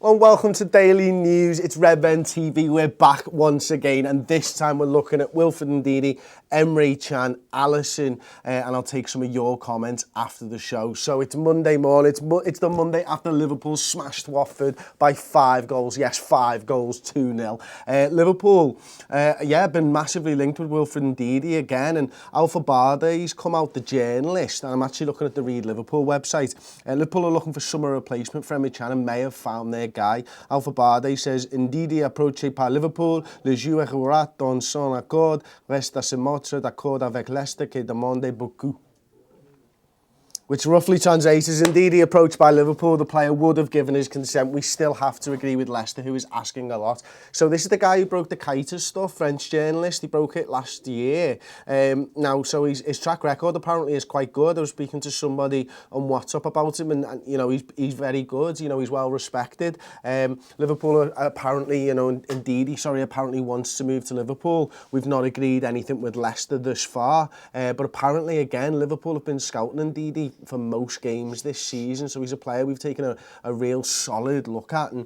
Well, welcome to Daily News. It's Redmen TV. We're back once again, and this time we're looking at Wilfred Ndidi, Emre Can, Alisson, and I'll take some of your comments after the show. So it's Monday morning. It's the Monday after Liverpool smashed Watford by 5 goals. Yes, 5 goals, 2-0. Liverpool, been massively linked with Wilfred Ndidi again, and Alpha Barde's come out, the journalist, and I'm actually looking at the Read Liverpool website. Liverpool are looking for summer replacement for Emre Can and may have found their guy. Alpha Barde says, Ndidi approché par Liverpool, le joueur aura dans son accord, reste à se mettre d'accord avec Leicester qui demande beaucoup. Which roughly translates as Ndidi approached by Liverpool, the player would have given his consent. We still have to agree with Leicester, who is asking a lot. So this is the guy who broke the Keita stuff, French journalist. He broke it last year. So his track record apparently is quite good. I was speaking to somebody on WhatsApp about him, and you know, he's very good. You know, he's well respected. Liverpool apparently, Ndidi apparently wants to move to Liverpool. We've not agreed anything with Leicester thus far, but apparently again, Liverpool have been scouting Ndidi for most games this season, so he's a player we've taken a real solid look at. And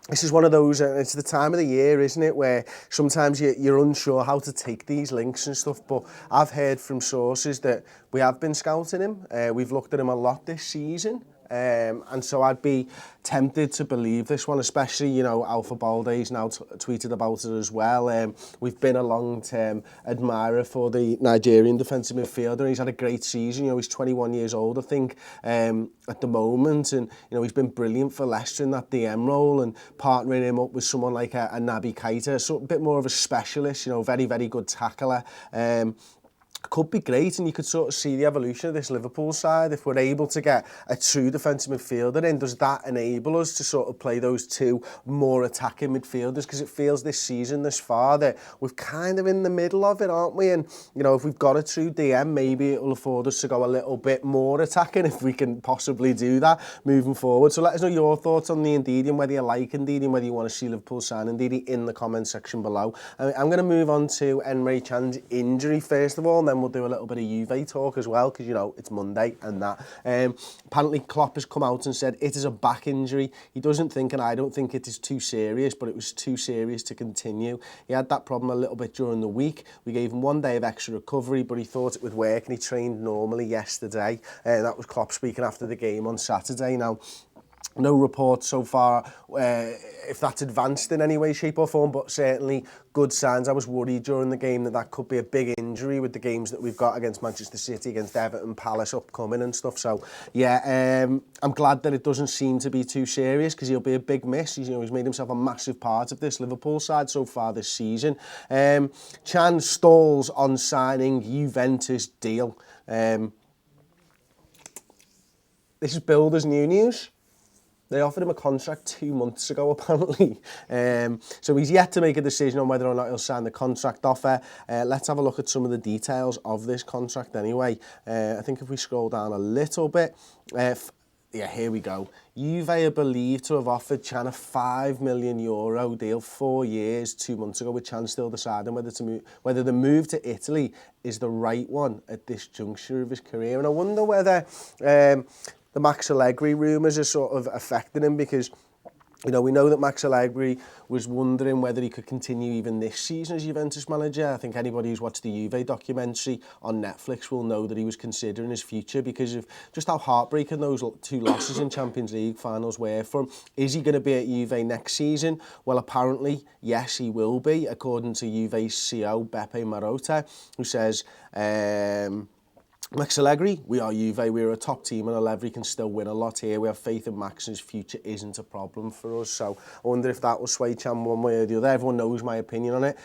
this is one of those, it's the time of the year, isn't it, where sometimes you're unsure how to take these links and stuff, but I've heard from sources that we have been scouting him. We've looked at him a lot this season. And so I'd be tempted to believe this one, especially, Alpha Balde's now tweeted about it as well. We've been a long-term admirer for the Nigerian defensive midfielder. He's had a great season. He's 21 years old, I think, at the moment. And, he's been brilliant for Leicester in that DM role, and partnering him up with someone like a Naby Keita, so a bit more of a specialist, very, very good tackler. Could be great, and you could sort of see the evolution of this Liverpool side. If we're able to get a true defensive midfielder in, does that enable us to sort of play those two more attacking midfielders? Because it feels this season, this far, that we're kind of in the middle of it, aren't we? And, if we've got a true DM, maybe it will afford us to go a little bit more attacking if we can possibly do that moving forward. So let us know your thoughts on the Ndidi and whether you like Ndidi and whether you want to see Liverpool sign Ndidi in the comment section below. I'm going to move on to Emre Can's injury first of all, and then we'll do a little bit of Juve talk as well, because, it's Monday and that. Apparently, Klopp has come out and said it is a back injury. He doesn't think, and I don't think it is too serious, but it was too serious to continue. He had that problem a little bit during the week. We gave him 1 day of extra recovery, but he thought it would work, and he trained normally yesterday. That was Klopp speaking after the game on Saturday. Now, no report so far if that's advanced in any way, shape or form, but certainly good signs. I was worried during the game that could be a big injury with the games that we've got against Manchester City, against Everton, Palace upcoming and stuff. So, I'm glad that it doesn't seem to be too serious, because he'll be a big miss. He's made himself a massive part of this Liverpool side so far this season. Can stalls on signing Juventus deal. This is Builder's new news. They offered him a contract 2 months ago, apparently. So he's yet to make a decision on whether or not he'll sign the contract offer. Let's have a look at some of the details of this contract anyway. I think if we scroll down a little bit, here we go. Juve are believed to have offered Can a €5 million deal, 4 years, 2 months ago, with Can still deciding whether the move to Italy is the right one at this juncture of his career. And I wonder whether the Max Allegri rumours are sort of affecting him, because we know that Max Allegri was wondering whether he could continue even this season as Juventus manager. I think anybody who's watched the Juve documentary on Netflix will know that he was considering his future because of just how heartbreaking those 2 losses in Champions League finals were for him. Is he going to be at Juve next season? Well, apparently, yes, he will be, according to Juve's CEO, Beppe Marotta, who says, Max Allegri, we are Juve, we're a top team and Allegri can still win a lot here. We have faith in Max and his future isn't a problem for us. So I wonder if that will sway Can one way or the other. Everyone knows my opinion on it.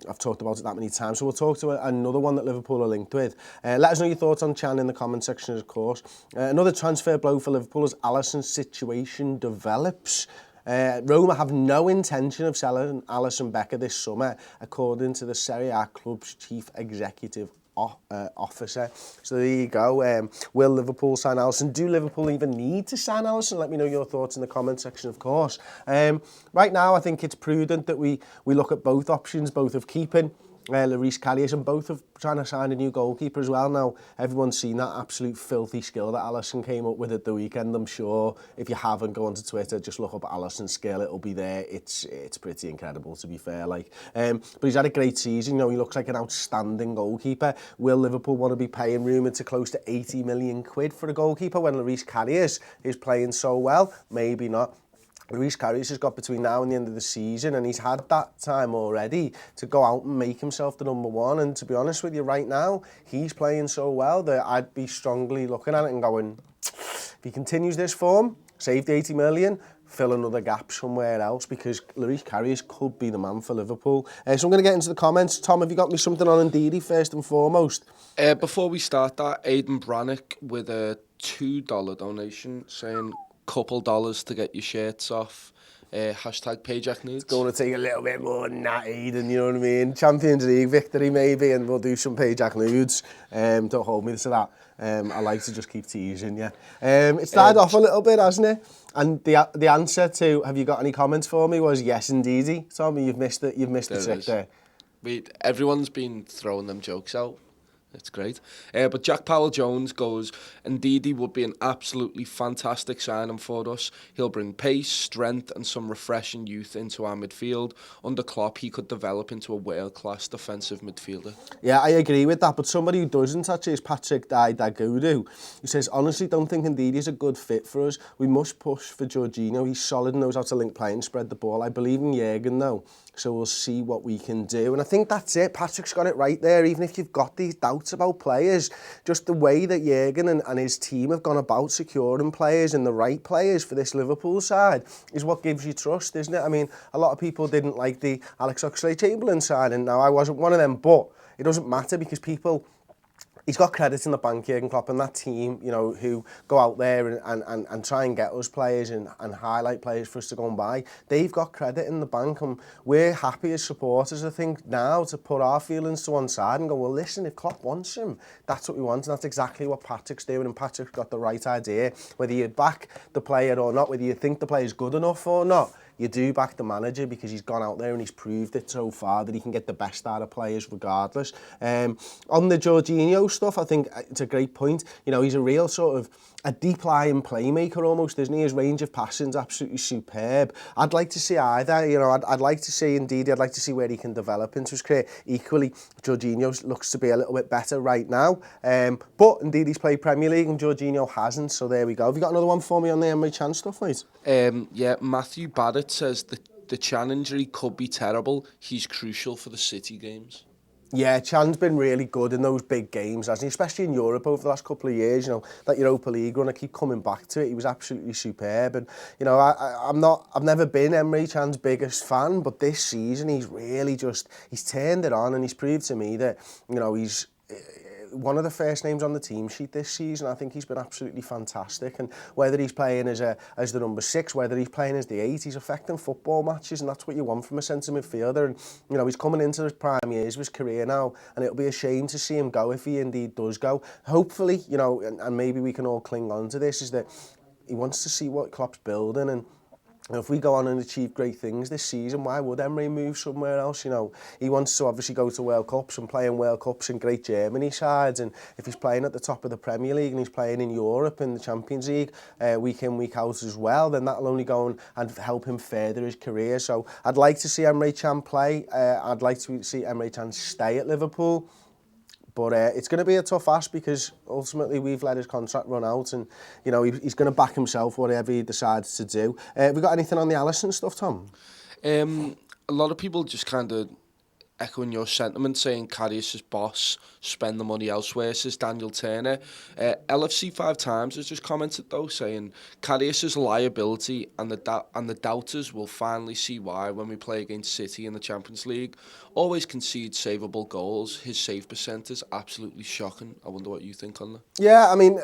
I've talked about it that many times. So we'll talk to another one that Liverpool are linked with. Let us know your thoughts on Can in the comment section, of course. Another transfer blow for Liverpool as Alisson's situation develops. Roma have no intention of selling Alisson Becker this summer, according to the Serie A club's chief executive officer. So there you go. Will Liverpool sign Alisson? Do Liverpool even need to sign Alisson? Let me know your thoughts in the comment section, of course. Right now, I think it's prudent that we look at both options, both of keeping Lloris Karius, and both are trying to sign a new goalkeeper as well now. Everyone's seen that absolute filthy skill that Alisson came up with at the weekend. I'm sure if you haven't, go onto Twitter, just look up Alisson's skill, it'll be there. It's pretty incredible, to be fair. But he's had a great season. You know, he looks like an outstanding goalkeeper. Will Liverpool want to be paying rumoured to close to 80 million quid for a goalkeeper when Lloris Karius is playing so well? Maybe not. Lloris Karius has got between now and the end of the season, and he's had that time already to go out and make himself the number one. And to be honest with you, right now, he's playing so well that I'd be strongly looking at it and going, if he continues this form, save the 80 million, fill another gap somewhere else, because Lloris Karius could be the man for Liverpool. So I'm going to get into the comments. Tom, have you got me something on Ndidi first and foremost? Before we start that, Aidan Brannock with a $2 donation saying, couple dollars to get your shirts off. Hashtag Payjack Nudes. It's going to take a little bit more than that, Aidan, you know what I mean? Champions League victory maybe, and we'll do some Payjack Nudes. Don't hold me to that. I like to just keep teasing you. It started off a little bit, hasn't it? And the answer to, have you got any comments for me, was yes, indeedy. Tommy, you've missed it. You've missed the trick there. Everyone's been throwing them jokes out. It's great. But Jack Powell-Jones goes, Ndidi would be an absolutely fantastic signing for us. He'll bring pace, strength and some refreshing youth into our midfield. Under Klopp, he could develop into a world-class defensive midfielder. Yeah, I agree with that, but somebody who doesn't actually is Patrick Dagudu. He says, honestly, don't think Ndidi is a good fit for us. We must push for Jorginho. He's solid and knows how to link play and spread the ball. I believe in Jurgen, though, so we'll see what we can do. And I think that's it. Patrick's got it right there, even if you've got these doubts about players. Just the way that Jurgen and his team have gone about securing players and the right players for this Liverpool side is what gives you trust, isn't it? I mean, a lot of people didn't like the Alex Oxlade-Chamberlain signing. Now, I wasn't one of them, but it doesn't matter because he's got credit in the bank, Jurgen Klopp, and that team, you know, who go out there and try and get us players and highlight players for us to go and buy. They've got credit in the bank, and we're happy as supporters, I think, now to put our feelings to one side and go, well, listen, if Klopp wants him, that's what we want, and that's exactly what Patrick's doing, and Patrick's got the right idea. Whether you back the player or not, whether you think the player's good enough or not, you do back the manager because he's gone out there and he's proved it so far that he can get the best out of players regardless. On the Jorginho stuff, I think it's a great point. You know, he's a real sort of a deep-lying playmaker almost, isn't he? His range of passing is absolutely superb. I'd like to see either, you know, I'd like to see Ndidi, I'd like to see where he can develop into his career. Equally, Jorginho looks to be a little bit better right now. But Ndidi's played Premier League and Jorginho hasn't, so there we go. Have you got another one for me on the Emre Can stuff, mate? Yeah, Matthew Barrett says the Can injury could be terrible. He's crucial for the City games. Yeah, Chan's been really good in those big games, hasn't he? Especially in Europe over the last couple of years. You know, that Europa League run, I keep coming back to it. He was absolutely superb. And, you know, I've never been Emre Can's biggest fan, but this season he's really he's turned it on, and he's proved to me that, you know, he's one of the first names on the team sheet this season. I think he's been absolutely fantastic, and whether he's playing as the number 6, whether he's playing as the 8, he's affecting football matches, and that's what you want from a centre midfielder. And you know, he's coming into his prime years of his career now, and it'll be a shame to see him go if he indeed does go. Hopefully, you know, and maybe we can all cling on to this, is that he wants to see what Klopp's building, and if we go on and achieve great things this season, why would Emre move somewhere else? You know, he wants to obviously go to World Cups and play in World Cups in great Germany sides, and if he's playing at the top of the Premier League and he's playing in Europe in the Champions League week in, week out as well, then that'll only go and help him further his career. So I'd like to see Emre Can play. I'd like to see Emre Can stay at Liverpool. But it's going to be a tough ask because ultimately we've let his contract run out, and you know he's going to back himself whatever he decides to do. Have we got anything on the Alisson stuff, Tom? A lot of people just kind of echoing your sentiment, saying Karius' boss, spend the money elsewhere, says Daniel Turner. LFC 5 Times has just commented though, saying Karius' liability and the doubters will finally see why when we play against City in the Champions League. Always concedes savable goals. His save percent is absolutely shocking. I wonder what you think on that. Yeah, I mean,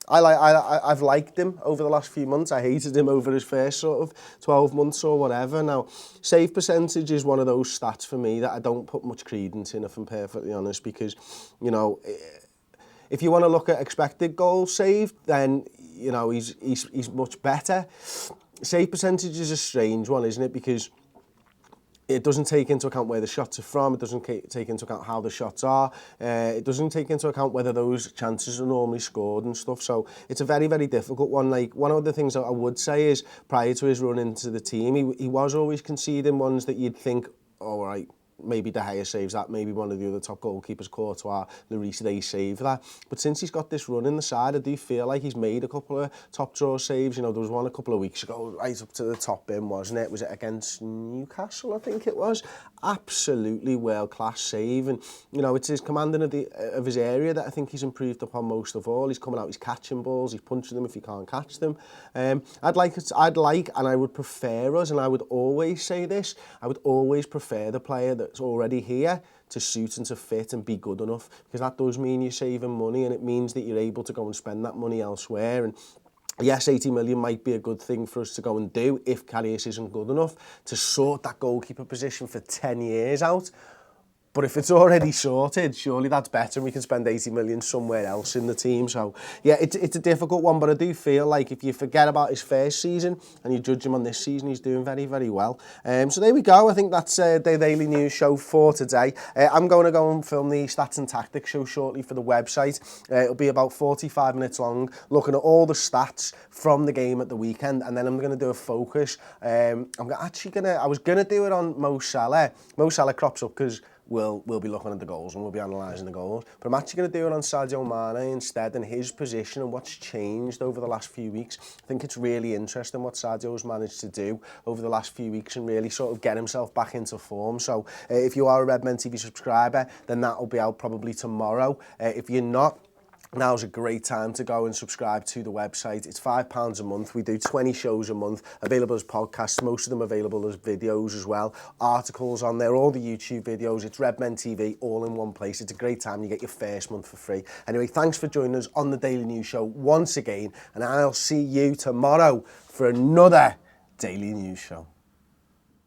I've liked him over the last few months. I hated him over his first sort of 12 months or whatever. Now, save percentage is one of those stats for me that I don't put much credence in, if I'm perfectly honest, because, you know, if you want to look at expected goals saved, then, you know, he's much better. Save percentage is a strange one, isn't it? Because It doesn't take into account where the shots are from. It doesn't take into account how the shots are. It doesn't take into account whether those chances are normally scored and stuff. So it's a very, very difficult one. Like, one of the things that I would say is, prior to his run into the team, he was always conceding ones that you'd think, all right, maybe De Gea saves that, maybe one of the other top goalkeepers, Courtois, Lloris, they save that. But since he's got this run in the side, I do feel like he's made a couple of top draw saves. You know, there was one a couple of weeks ago, right up to the top bin, wasn't it? Was it against Newcastle, I think it was? Absolutely world-class save. And, you know, it's his commanding of his area that I think he's improved upon most of all. He's coming out, he's catching balls, he's punching them if he can't catch them. I'd like, and I would prefer us, and I would always say this, I would always prefer the player that's already here to suit and to fit and be good enough, because that does mean you're saving money, and it means that you're able to go and spend that money elsewhere. And yes, 80 million might be a good thing for us to go and do if Karius isn't good enough to sort that goalkeeper position for 10 years out. But if it's already sorted, surely that's better, and we can spend 80 million somewhere else in the team. So, yeah, it's a difficult one, but I do feel like if you forget about his first season and you judge him on this season, he's doing very, very well. So there we go. I think that's the Daily News show for today. I'm going to go and film the Stats and Tactics show shortly for the website. It'll be about 45 minutes long, looking at all the stats from the game at the weekend, and then I'm going to do a focus. I was going to do it on Mo Salah. Mo Salah crops up because we'll be looking at the goals and we'll be analysing the goals. But I'm actually going to do it on Sadio Mane instead, and his position and what's changed over the last few weeks. I think it's really interesting what Sadio's managed to do over the last few weeks and really sort of get himself back into form. So if you are a Redmen TV subscriber, then that'll be out probably tomorrow. If you're not, now's a great time to go and subscribe to the website. It's £5 a month. We do 20 shows a month, available as podcasts, most of them available as videos as well. Articles on there, all the YouTube videos. It's Redmen TV, all in one place. It's a great time. You get your first month for free. Anyway, thanks for joining us on the Daily News Show once again, and I'll see you tomorrow for another Daily News Show.